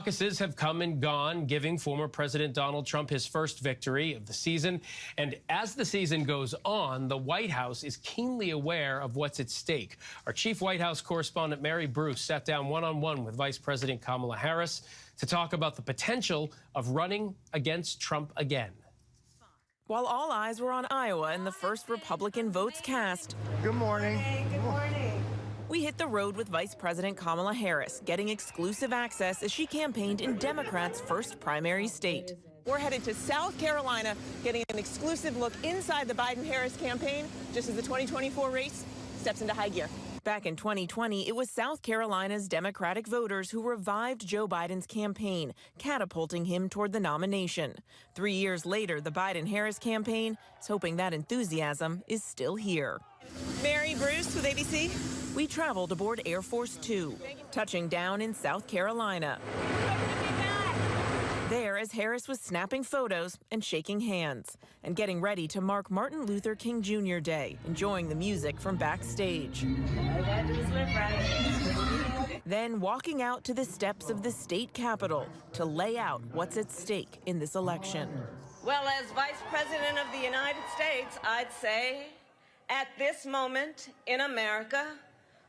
Caucuses have come and gone, giving former President Donald Trump his first victory of the season. And as the season goes on, the White House is keenly aware of what's at stake. Our chief White House correspondent, Mary Bruce, sat down one-on-one with Vice President Kamala Harris to talk about the potential of running against Trump again. While all eyes were on Iowa and the first Republican votes cast. Good morning. Hey, good morning. We hit the road with Vice President Kamala Harris, getting exclusive access as she campaigned in Democrats' first primary state. We're headed to South Carolina, getting an exclusive look inside the Biden-Harris campaign, just as the 2024 race steps into high gear. Back in 2020, it was South Carolina's Democratic voters who revived Joe Biden's campaign, catapulting him toward the nomination. 3 years later, the Biden-Harris campaign is hoping that enthusiasm is still here. Mary Bruce with ABC. We traveled aboard Air Force Two, touching down in South Carolina. There, as Harris was snapping photos and shaking hands, and getting ready to mark Martin Luther King Jr. Day, enjoying the music from backstage. Then walking out to the steps of the state capitol to lay out what's at stake in this election. Well, as Vice President of the United States, I'd say at this moment in America,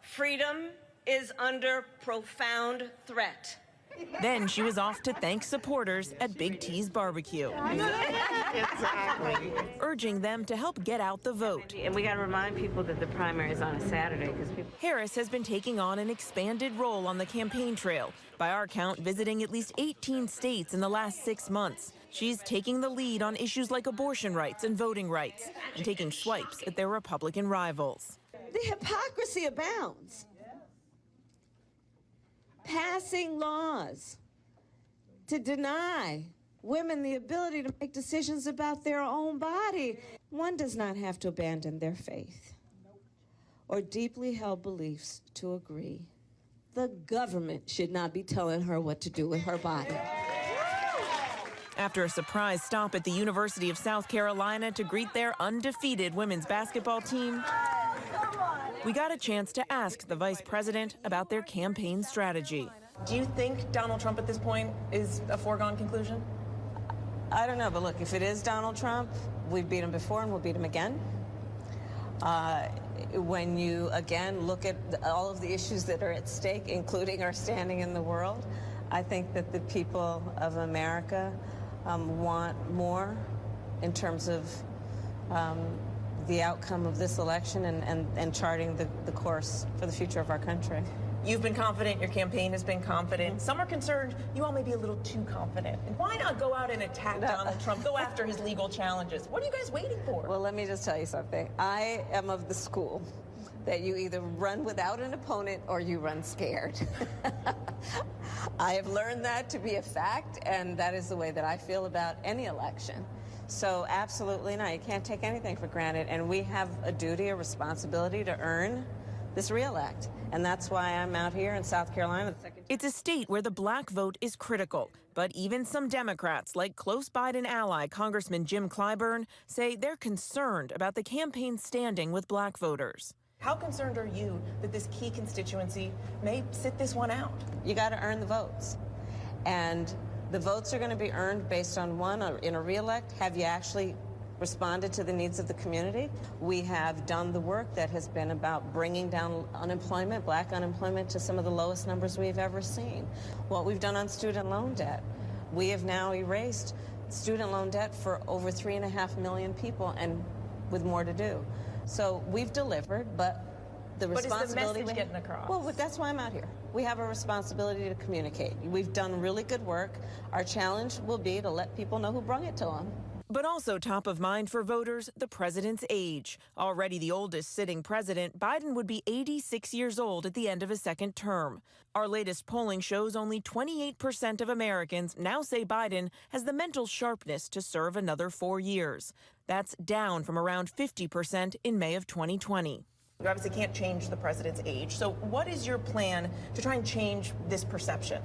freedom is under profound threat. Then she was off to thank supporters at Big T's barbecue. Exactly. Urging them to help get out the vote. And we got to remind people that the primary is on a Saturday because people. Harris has been taking on an expanded role on the campaign trail, by our count visiting at least 18 states in the last 6 months. She's taking the lead on issues like abortion rights and voting rights, and taking swipes at their Republican rivals. The hypocrisy abounds. Passing laws to deny women the ability to make decisions about their own body. One does not have to abandon their faith or deeply held beliefs to agree. The government should not be telling her what to do with her body. After a surprise stop at the University of South Carolina to greet their undefeated women's basketball team, we got a chance to ask the vice president about their campaign strategy. Do you think Donald Trump at this point is a foregone conclusion? I don't know, but look, if it is Donald Trump, we've beat him before and we'll beat him again. When you, again, look at all of the issues that are at stake, including our standing in the world, I think that the people of America want more in terms of the outcome of this election and charting the course for the future of our country. You've been confident, your campaign has been confident. Some are concerned you all may be a little too confident. And why not go out and attack Donald Trump, go after his legal challenges? What are you guys waiting for? Well, let me just tell you something. I am of the school that you either run without an opponent or you run scared. I have learned that to be a fact, and that is the way that I feel about any election. So absolutely not. You can't take anything for granted, and we have a duty, a responsibility to earn this reelect. And that's why I'm out here in South Carolina. It's a state where the black vote is critical, but even some Democrats, like close Biden ally Congressman Jim Clyburn, say they're concerned about the campaign's standing with black voters. How concerned are you that this key constituency may sit this one out? You got to earn the votes. And the votes are going to be earned based on, one, in a reelect, have you actually responded to the needs of the community? We have done the work that has been about bringing down unemployment, black unemployment, to some of the lowest numbers we've ever seen. What we've done on student loan debt. We have now erased student loan debt for over 3.5 million people, and with more to do. So we've delivered, but the responsibility... But is the message getting across? Well, that's why I'm out here. We have a responsibility to communicate. We've done really good work. Our challenge will be to let people know who brung it to them. But also top of mind for voters, the president's age. Already the oldest sitting president, Biden would be 86 years old at the end of his second term. Our latest polling shows only 28% of Americans now say Biden has the mental sharpness to serve another 4 years. That's down from around 50% in May of 2020. You obviously can't change the president's age. So what is your plan to try and change this perception?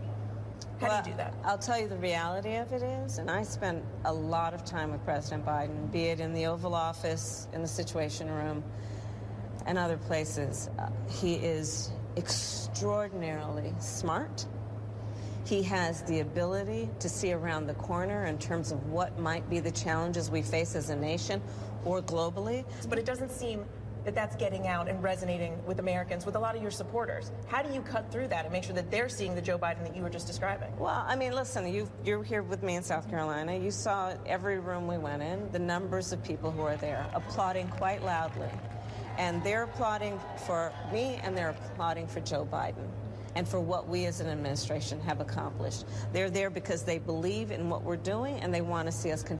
How do you do that? I'll tell you the reality of it is, and I spent a lot of time with President Biden, be it in the Oval Office, in the Situation Room, and other places. He is extraordinarily smart. He has the ability to see around the corner in terms of what might be the challenges we face as a nation or globally. But it doesn't seem that that's getting out and resonating with Americans, with a lot of your supporters. How do you cut through that and make sure that they're seeing the Joe Biden that you were just describing? Well, I mean, listen, you're here with me in South Carolina. You saw every room we went in, the numbers of people who are there applauding quite loudly. And they're applauding for me and they're applauding for Joe Biden and for what we as an administration have accomplished. They're there because they believe in what we're doing and they want to see us continue.